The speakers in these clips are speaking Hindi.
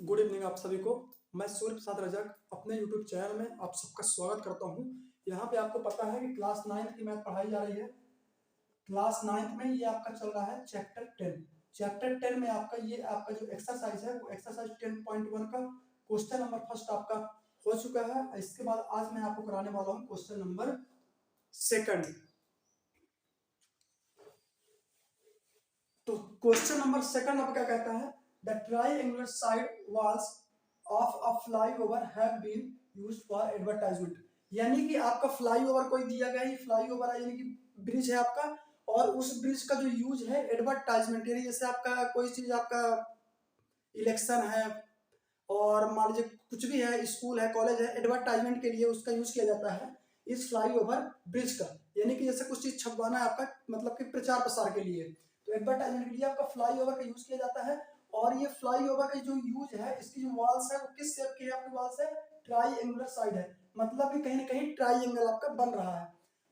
गुड इवनिंग आप सभी को। मैं सूर्य प्रसाद रजक अपने यूट्यूब चैनल में आप सबका स्वागत करता हूं। यहाँ पे आपको पता है कि क्लास 9 की मैथ पढ़ाई जा रही है। क्लास 9 में ये आपका चल रहा है चैप्टर 10। चैप्टर 10 में आपका जो एक्सरसाइज है वो एक्सरसाइज 10.1 का क्वेश्चन नंबर फर्स्ट आपका हो चुका है। इसके बाद आज मैं आपको कराने वाला हूँ क्वेश्चन नंबर सेकंड। तो क्वेश्चन नंबर सेकंड आपका क्या कहता है, the triangular side walls of a flyover have been used for advertisement. यानी कि आपका फ्लाईओवर कोई दिया गया है, फ्लाईओवर है यानी कि ब्रिज है आपका, और उस ब्रिज का जो यूज है एडवर्टाइजमेंट, यानी जैसे आपका कोई चीज आपका इलेक्शन है और मान लीजिए कुछ भी है, स्कूल है, कॉलेज है, एडवर्टाइजमेंट के लिए उसका यूज किया जाता है इस फ्लाईओवर ब्रिज का। यानी कि जैसे कुछ चीज छपवाना है आपका, मतलब कि प्रचार प्रसार के लिए, तो एडवर्टाइजमेंट के लिए आपका फ्लाईओवर का यूज किया जाता है। और ये फ्लाईओवर का जो यूज है, इसकी जो वॉल्स है वो किस शेप की है, आपकी वॉल्स है ट्राईएंगुलर साइड है, मतलब कि कहीं ना कहीं ट्राईएंगल आपका बन रहा है।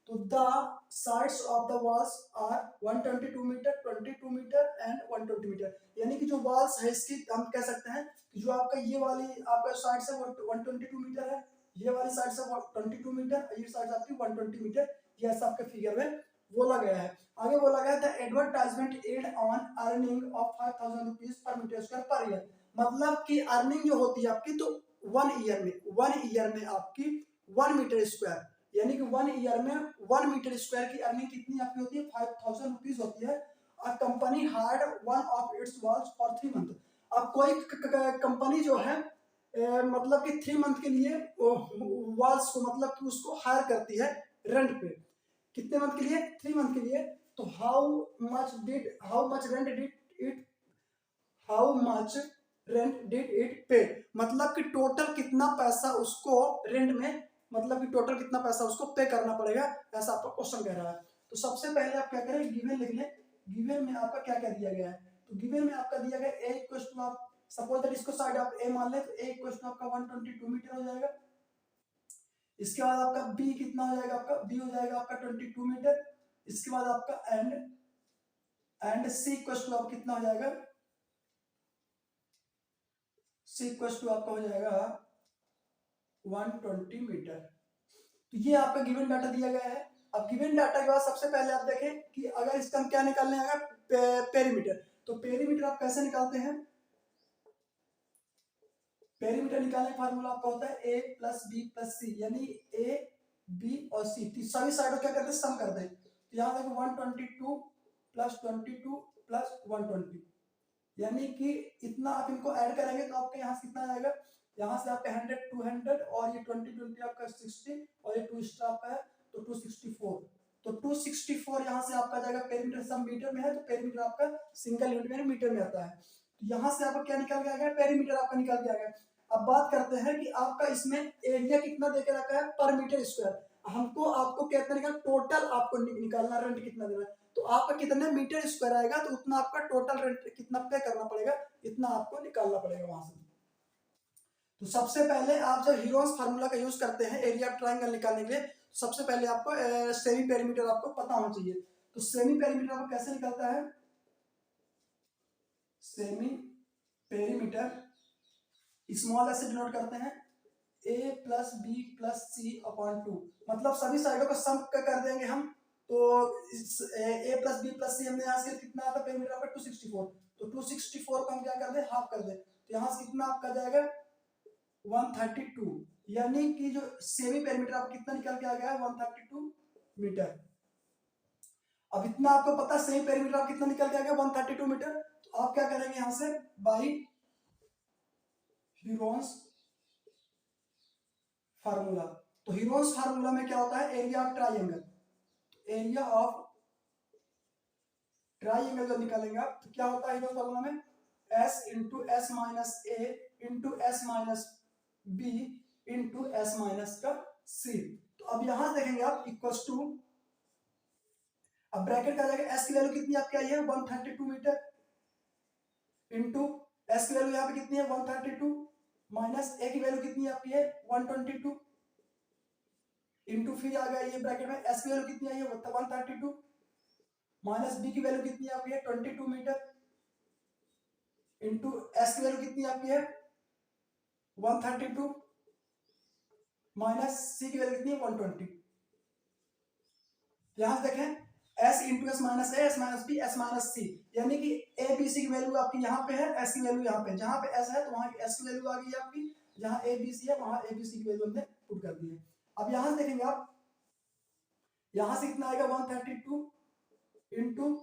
तो the sides of the walls are 122 metre, 22 metre and 120 metre. यानी कि जो वॉल्स है इसकी हम कह सकते हैं कि जो आपका ये वाली आपका साइड से 122 मीटर है, ये वाली साइड से 22 मीटर, ये साइड आपकी 120 मीटर। ये ऐसा आपके फिगर में बोला गया है। आगे बोला गया था advertisement ad on earning of 5000 rupees per metre square per year. मतलब कि अर्निंग जो होती है आपकी, तो 1 ईयर में आपकी 1 मीटर स्क्वायर, यानी कि 1 ईयर में 1 मीटर स्क्वायर की अर्निंग कितनी आपकी होती है, 5000 रुपीज होती है। अ company hired one of its walls for 3 month. अब कोई कंपनी जो है मतलब कि 3 मंथ के लिए वॉल्स को मतलब कि उसको हायर करती है रेंट पे। कितने मंथ के लिए, 3 मंथ के लिए। तो how much rent did it पे, मतलब कि टोटल कितना पैसा उसको रेंट में, मतलब कि टोटल कितना पैसा उसको पे करना पड़ेगा, ऐसा आपका क्वेश्चन कह रहा है। तो सबसे पहले आप क्या करें, गिवन लिख लें। गिवन में आपका क्या क्या दिया गया है, तो गिवन में आपका दिया गया ए इक्वल टू, आप सपोज दैट इसको साइड आप ए मान लें, तो ए इक्वल टू आपका 122 मीटर हो जाएगा। इसके बाद आपका बी कितना हो जाएगा, आपका बी हो जाएगा आपका 22 मीटर। इसके बाद आपका एंड सी इक्वल टू आप कितना हो जाएगा, सी इक्वल टू आपका हो जाएगा 120 मीटर। तो ये आपका गिवन डाटा दिया गया है। अब गिवन डाटा के बाद सबसे पहले आप देखें कि अगर इसका हम क्या निकालने आएगा, पेरीमीटर। तो पेरीमीटर आप कैसे निकालते हैं, पेरीमीटर निकालने का फार्मूला आपका होता है ए प्लस बी प्लस सी, यानी ए बी और सी सभी साइडों क्या करते हैं, सम कर दें। तो यहाँ देखो 122 प्लस 22 प्लस 120, यानी कि इतना आप इनको ऐड करेंगे तो आपके यहाँ से कितना आएगा, यहाँ से आपका 100 200 और ये 20 आपका 60 और ये 2 एक्स्ट्रा आपका है, तो 264। तो 264 यहाँ से आपका जाएगा, पेरीमीटर सब मीटर में है तो पेरीमीटर आपका सिंगल यूनिट में मीटर में आता है। तो यहाँ से आपका क्या निकल के आ गया, पेरीमीटर आपका निकल के आ गया। अब बात करते हैं कि आपका इसमें एरिया कितना देके रखा है पर मीटर स्क्वायर। हमको आपको कहते हैं टोटल आपको निकालना रेंट कितना देना है, तो आपका कितने मीटर स्क्वायर आएगा तो उतना आपका टोटल रेंट कितना पे करना पड़ेगा, इतना आपको निकालना पड़ेगा वहां से। तो सबसे पहले आप जब हीरोन्स फार्मूला का यूज करते हैं एरिया ट्रायंगल निकालने के लिए, सबसे पहले आपको सेमी पेरीमीटर आपको पता होना चाहिए। तो सेमी पेरीमीटर आपको कैसे निकलता है, सेमी पेरीमीटर स्मॉल एस से डिनोट करते हैं ए प्लस बी प्लस सी अपॉन 2, मतलब सभी साइडों का सम कर देंगे हम। तो ए प्लस बी प्लस सी हमने यहाँ से कितना आता है, पेरीमीटर आपका 264। तो 264 को हम क्या कर दें, हाफ कर दें, तो यहाँ से कितना आपका जाएगा 132, यानी कि जो सेमी पेरीमीटर आप कितना निकल के आ गया है 132 मीटर। अब इतना आपको पता है सेमी पेरीमीटर आप कितना निकल के आ गया 132 मीटर। तो आप क्या करेंगे यहाँ से बाई हीरोन्स फार्मूला। तो हीरोन्स फार्मूला में क्या होता है, area of triangle, area of triangle जब निकालेंगे आप तो क्या होता है हीरोन्स फार्मूला में, एस इंटू एस माइनस ए into s minus B into s minus का सी। तो अब यहां देखेंगे आप इक्वल टू, अब ब्रैकेट का जाएगा एस की वैल्यू कितनी आपकी आई है 132 मीटर इंटू एस की वैल्यू यहाँ पे कितनी है 132 माइनस ए की वैल्यू कितनी आपकी है 122 इंटू फिर आ गया ये ब्रैकेट में एस की वैल्यू कितनी आई है 132 माइनस बी की वैल्यू कितनी आपकी है 22 मीटर इंटू एस की वैल्यू कितनी आपकी है 132 माइनस सी की वैल्यू कितनी है 120। यहां से देखें s into s minus a s minus b s minus c, यानी कि ए बी सी की वैल्यू आपकी यहाँ पे है, एस की वैल्यू यहाँ पे, जहां पे एस है तो वहां एस की वैल्यू आ गई है आपकी, जहां ए बी सी है वहां ए बी सी की वैल्यू हमने पुट कर दी है। अब यहां से देखेंगे आप, यहां से कितना आएगा 132 इंटू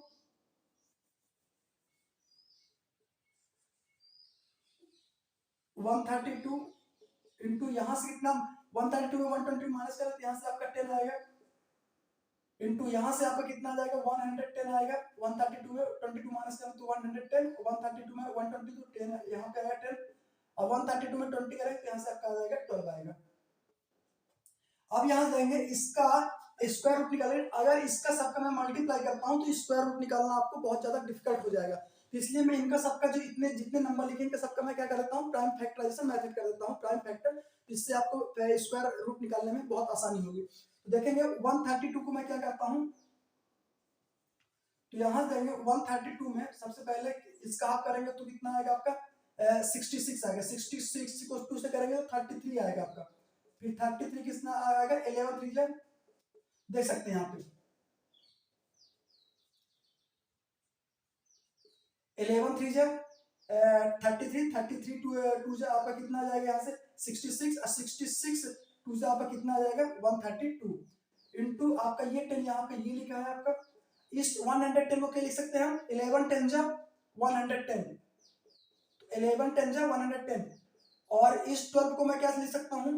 132 इंटू यहाँ से कितना 132 में 120 माइनस करें तो यहाँ से आपका 10 आएगा, इंटू यहाँ से आपका कितना आ जाएगा 110 आएगा, 132 में 22 माइनस करें तो 110, 132 में 120 तो 10 यहाँ पे आएगा 10, और 132 में 20 करें तो यहाँ से आपका आ जाएगा 12 आएगा। अब यहाँ देंगे इसका स्क्वायर रूट निकालेंगे, अगर इसका सबका मैं मल्टीप्लाई करता हूँ तो स्क्वायर रूट निकालना आपको बहुत ज्यादा डिफिकल्ट हो जाएगा, तो इसलिए मैं इनका सबका जो इतने जितने नंबर लिखे इनका सबका मैं क्या कर देता हूँ प्राइम फैक्टराइजेशन मेथड कर देता हूँ, प्राइम फैक्टर, इससे आपको स्क्वायर रूट निकालने में बहुत आसानी होगी। तो देखेंगे 132 को मैं क्या करता हूँ, तो यहाँ देंगे 132 में सबसे पहले इसका आप करेंगे तो कितना आएगा आपका 66 आएगा, 66 को 2 से करेंगे तो 33 आएगा आपका, फिर 33 कितना आएगा 11 3 जा, देख सकते हैं यहाँ पे 11 3 जा 33, 33 टू जा आपका कितना आ जाएगा यहाँ से 66, और 66 टू से आपका कितना आ जाएगा 132 इंटू आपका ये 10 यहाँ पे ये लिखा है आपका, इस 110 को क्या लिख सकते हैं हम 11 10 जा 110, 11 10 जा 110, और इस 12 को मैं क्या लिख सकता हूँ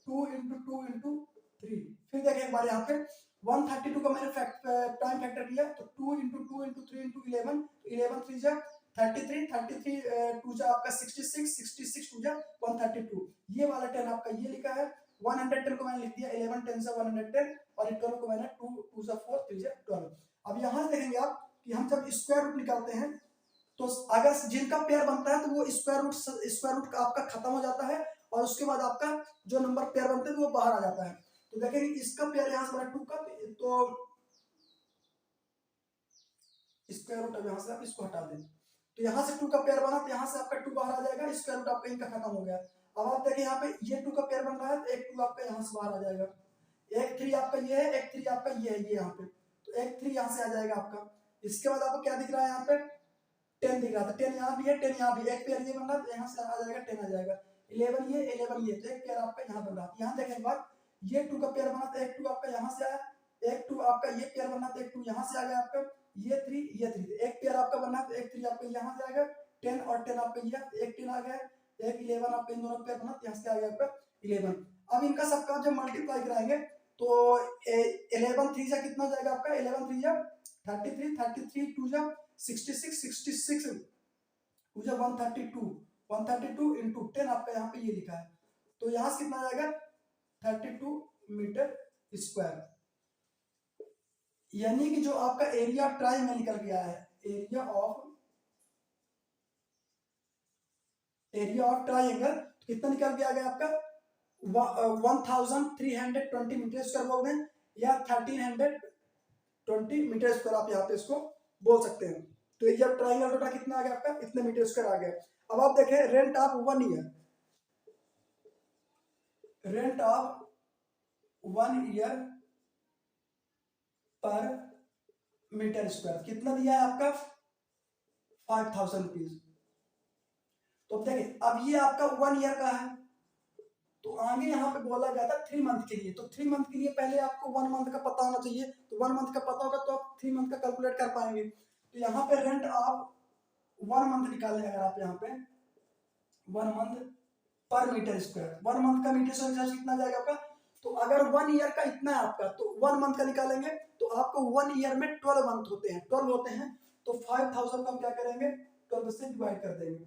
2 इंटू 2 इंटू 3। फिर देखें एक बार यहाँ पे 132 का मैंने प्राइम फैक्टर किया तो 2 इंटू 2 इंटू 3 इंटू 11, 11 3 जा 33, 33 टू जा आपका 66, 66 टू जा 132, ये वाला 10 आपका ये लिखा है, 110 को मैंने लिख दिया 11 10 से 110, और 12 को मैंने 2 2 जा 4 3 जा 12। अब यहाँ से देखेंगे आप कि हम जब स्क्वायर रूट निकालते हैं तो अगर जिनका पेयर बनता है तो वो स्क्वायर रूट का आपका खत्म हो जाता है, और उसके बाद आपका जो नंबर पेयर बनते हैं वो बाहर आ जाता है। तो देखेंगे इसका पेयर यहाँ से बना 2 का, तो स्क्वायर रूट अब यहाँ से आप इसको हटा दें, तो यहाँ से 2 का पेयर बना तो यहाँ से आपका 2 बाहर आ जाएगा, स्क्वायर रूट आपका इनका खत्म हो गया। अब आप देखिए यहाँ पे ये 2 का पेयर बन रहा है तो एक 2 आपका यहाँ से बाहर आ जाएगा, एक 3 आपका ये है, एक 3 आपका ये है, ये यहाँ पे तो एक 3 यहाँ से आ जाएगा आपका। इसके बाद आपको क्या दिख रहा है यहाँ पे 10 दिख रहा था, 10 यहाँ भी है 10 यहाँ भी, एक पेयर ये बन रहा है तो यहाँ से आ जाएगा 10 आ जाएगा, 11 ये 11 ये, तो एक पेयर आपका यहाँ बन रहा है। यहाँ देखें एक बार ये 2 का पेयर बना तो एक 2 आपका यहाँ से आया, एक 2 आपका ये पेयर बना तो एक 2 यहाँ से आ गया आपका, ये 3 ये 3, एक पेयर आपका बना तो एक 3 आपका यहाँ से आएगा 10, और 10 आपका ये एक 10 आ गया, एक 11 आपका इन दोनों पेयर बना तो यहाँ से आ गया आपका 11। अब इनका सबका जब मल्टीप्लाई कराएंगे तो 11 3 जा कितना जाएगा आपका 11 3 जा 33, 33 2 जा 66, 66 टू जा 132, 132 इंटू 10 आपका यहाँ पे ये लिखा है, तो यहाँ से कितना जाएगा 32 मीटर स्क्वायर, यानी कि जो आपका एरिया ट्राई में निकल गया है, एरिया ऑफ ट्राइंगल कितना निकल के आ गया आपका 1320 मीटर स्क्वायर बोल दें, या 1320 मीटर स्क्वायर आप यहाँ पे इसको बोल सकते हैं। तो एरिया ऑफ ट्राइंगल टोटल कितना आ गया आपका इतने मीटर स्क्वायर आ गया। अब आप देखें rent of 1 year, rent of 1 year पर मीटर स्क्वायर कितना दिया है आपका 5000 रुपीज। तो देखिए अब ये आपका 1 ईयर का है, तो आगे यहाँ पे बोला गया था 3 मंथ के लिए, तो 3 मंथ के लिए पहले आपको 1 मंथ का पता होना चाहिए, तो 1 मंथ का पता होगा तो आप 3 मंथ का कैलकुलेट कर पाएंगे। तो यहाँ पे रेंट आप 1 मंथ निकालें, अगर आप यहाँ पे 1 मंथ पर मीटर स्क्वायर, 1 मंथ का मीटर स्क्वायर कितना जाएगा आपका, तो अगर 1 ईयर का इतना है आपका तो 1 मंथ का निकालेंगे तो आपको 1 ईयर में 12 मंथ होते हैं, 12 होते हैं, तो 5000 को हम क्या करेंगे 12 से डिवाइड कर देंगे,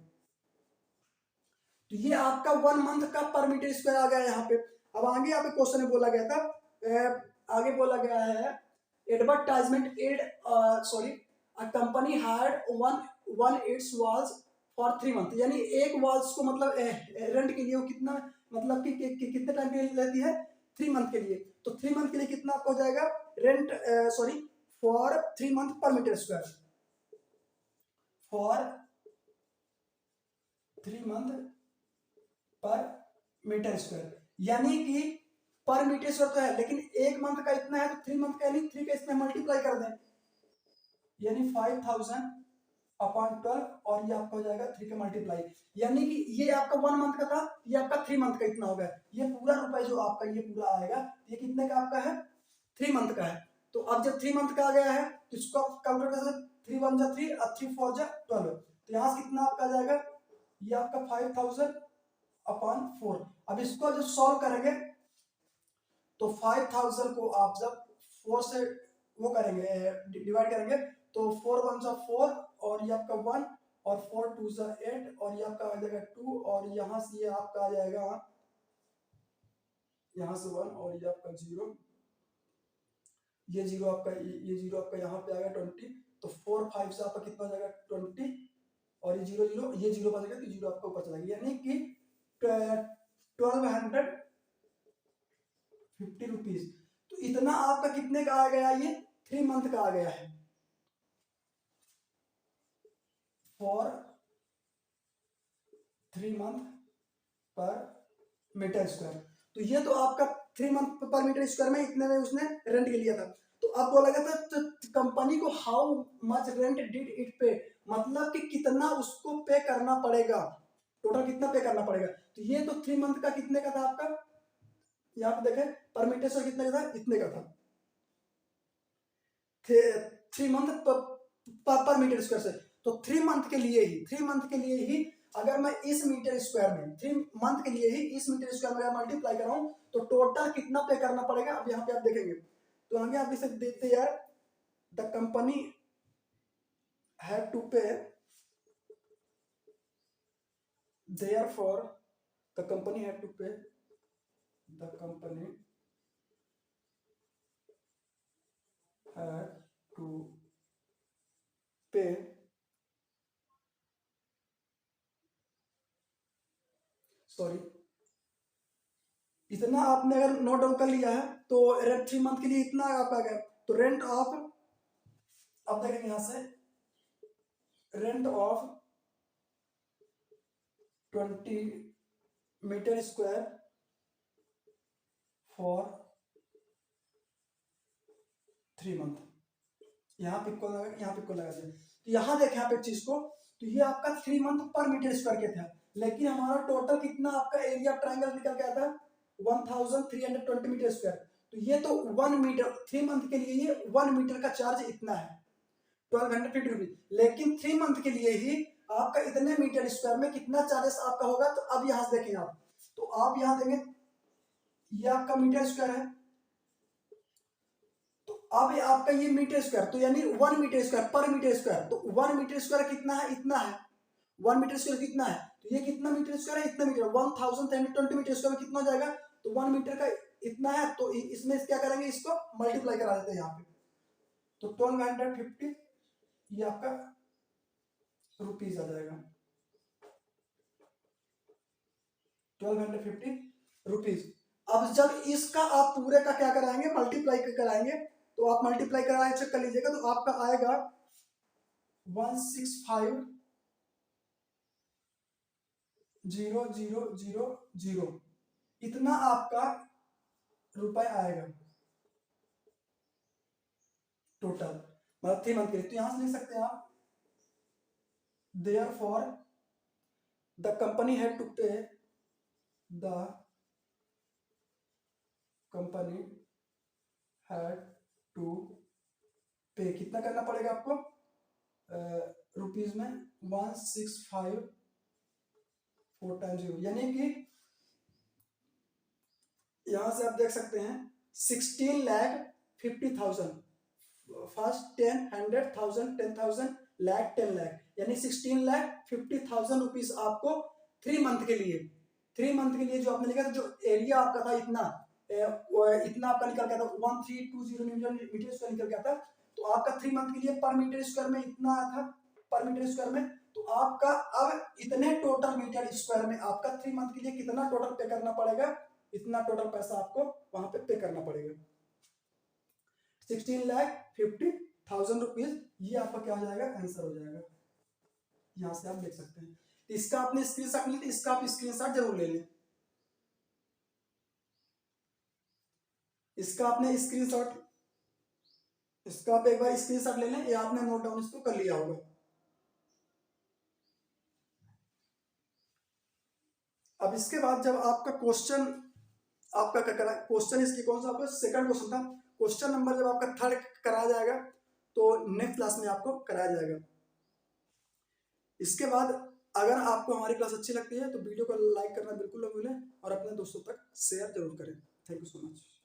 तो ये आपका 1 मंथ का पर मीटर स्क्वायर आ गया यहाँ पे। अब आगे यहाँ पे क्वेश्चन में बोला गया था, आगे बोला गया है advertisement ad sorry a company hired one its walls for 3 month, यानी एक वॉल्स को मतलब रेंट के लिए वो कितना मतलब कि कितने टाइम के लिए लेती है 3 मंथ के लिए, तो 3 मंथ के लिए कितना आपको हो जाएगा रेंट सॉरी फॉर 3 मंथ पर मीटर स्क्वायर, फॉर 3 मंथ पर मीटर स्क्वायर, यानी कि पर मीटर स्क्वायर तो है, लेकिन एक मंथ का इतना है तो 3 मंथ का यानी 3 का इसमें मल्टीप्लाई कर दें, यानी 5000 अपॉन 12 और ये आपका हो जाएगा 3 का मल्टीप्लाई, यानी कि ये आपका 1 मंथ का था, ये आपका 3 मंथ का इतना हो गया। ये पूरा रुपए जो आपका ये पूरा आएगा ये कितने का आपका है, 3 मंथ का है। तो अब जब 3 मंथ का आ गया है तो इसको आप कैलकुलेट कर सकते, 3 1 जा 3 और 3 4 जा 12, तो यहाँ से कितना आपका आ जाएगा, ये आपका 5000 अपॉन 4। अब इसको जब सॉल्व करेंगे तो 5000 को आप जब 4 से वो करेंगे डिवाइड करेंगे तो 4 1 जा 4 और ये आपका 1 और 4 2 जा 8 और ये आपका आ जाएगा 2 और यहाँ से ये आपका आ जाएगा यहाँ से 1 और ये आपका 0, ये 0 आपका ये 0 आपका यहाँ पे आ गया 20, तो 4 5 से आपका कितना हो जाएगा 20 और ये 0 0 ये 0 बचेगा तो 0 आपका ऊपर चला गया, यानी कि 1250 रुपीज। तो इतना आपका कितने का आ गया, ये 3 मंथ का आ गया है फॉर 3 मंथ पर मीटर स्क्वायर। तो ये तो आपका 3 मंथ पर मीटर स्क्वायर में इतने में उसने रेंट के लिया था। तो अब बोला गया था तो कंपनी को how much rent did it पे, मतलब कि कितना उसको पे करना पड़ेगा, टोटल कितना पे करना पड़ेगा। तो ये तो 3 मंथ का कितने का था आपका, यहाँ पे देखें पर मीटर स्क्वायर कितने का था, इतने का था 3 मंथ पर मीटर स्क्वायर से। तो 3 मंथ के लिए ही 3 मंथ के लिए ही अगर मैं इस मीटर स्क्वायर में 3 मंथ के लिए ही इस मीटर स्क्वायर में मल्टीप्लाई कर रहा हूं तो टोटल कितना पे करना पड़ेगा। अब यहाँ पे आप देखेंगे तो आगे आप इसे देखते यार, द कंपनी हैड टू पे, therefore the company had to pay, the company had to pay sorry इतना आपने अगर नोट डाउन कर लिया है तो रेंट 3 मंथ के लिए इतना आपका आ गया। तो रेंट ऑफ, अब देखेंगे यहां से rent of 20 metre square for 3 month, यहाँ पे को लगा, यहाँ पे को लगा दिया। तो यहाँ देखें आप एक चीज को, तो ये आपका 3 मंथ पर मीटर स्क्वायर के था, लेकिन हमारा टोटल कितना आपका एरिया ट्रायंगल निकल के आता है 1320 मीटर स्क्वायर। तो ये तो 1 मीटर 3 मंथ के लिए ये 1 मीटर का चार्ज इतना है 1250 रुपीज, लेकिन 3 मंथ के लिए ही आपका इतने मीटर स्क्वायर में कितना चार्जेस आपका होगा। तो अब यहां से देखें आप, तो आप यहां देंगे ये आपका मीटर स्क्वायर है, तो अब आपका ये मीटर स्क्वायर तो यानी 1 मीटर स्क्वायर पर मीटर स्क्वायर, तो 1 मीटर स्क्वायर कितना है, इतना है 1 मीटर स्क्वायर कितना है, तो ये कितना मीटर स्क्वायर है, इतना मीटर 1320 मीटर स्क्वायर में कितना हो जाएगा, तो 1 मीटर का इतना है। तो इसमें क्या करेंगे, इसको मल्टीप्लाई करा देते हैं यहाँ पे, तो 1250 ये आपका रुपीज आ जाएगा 1250 रुपीज। अब जब इसका आप पूरे का क्या कराएंगे, मल्टीप्लाई कराएंगे, तो आप मल्टीप्लाई कराए चेक कर लीजिएगा, तो आपका आएगा 165,000 इतना आपका रुपए आएगा टोटल, मतलब 3 मंथ के लिए। तो यहां से लिख सकते हैं आप therefore the company had to pay, the company had to पे कितना करना पड़ेगा आपको रुपीज में 165 4 टाइम्स 0, यानी कि यहां से आप देख सकते हैं 16,50,000 फर्स्ट 10 100,000 10,000 लाख 10 लाख, यानी 16,50,000 रुपीज आपको 3 मंथ के लिए 3 मंथ के लिए जो आपने लिखा था, जो एरिया आपका था इतना इतना आपका निकल गया था 1320 मीटर स्क्वायर निकल गया था। तो आपका 3 मंथ के लिए पर मीटर स्क्वायर में इतना आया था पर मीटर स्क्वायर में। तो आपका अब इतने टोटल मीटर स्क्वायर में आपका 3 मंथ के लिए कितना टोटल पे करना पड़ेगा, इतना टोटल पैसा आपको वहां पे करना पड़ेगा 16,50,000 रुपीज। ये आपका क्या हो जाएगा, आंसर हो जाएगा, यहां से आप देख सकते हैं। तो इसका आपने स्क्रीनशॉट लिया, तो इसका आप स्क्रीनशॉट जरूर ले लें। इसका आपने स्क्रीनशॉट, इसका आप एक बार स्क्रीनशॉट ले लें, या आपने नोट डाउन इसको कर लिया होगा। अब इसके बाद जब आपका क्वेश्चन, आपका क्वेश्चन इसकी कौन सा आपका सेकंड क्वेश्चन था, क्वेश्चन नंबर जब आपका थर्ड कराया जाएगा तो नेक्स्ट क्लास में आपको कराया जाएगा। इसके बाद अगर आपको हमारी क्लास अच्छी लगती है तो वीडियो को लाइक करना बिल्कुल ना भूलें और अपने दोस्तों तक शेयर जरूर करें। Thank you so much.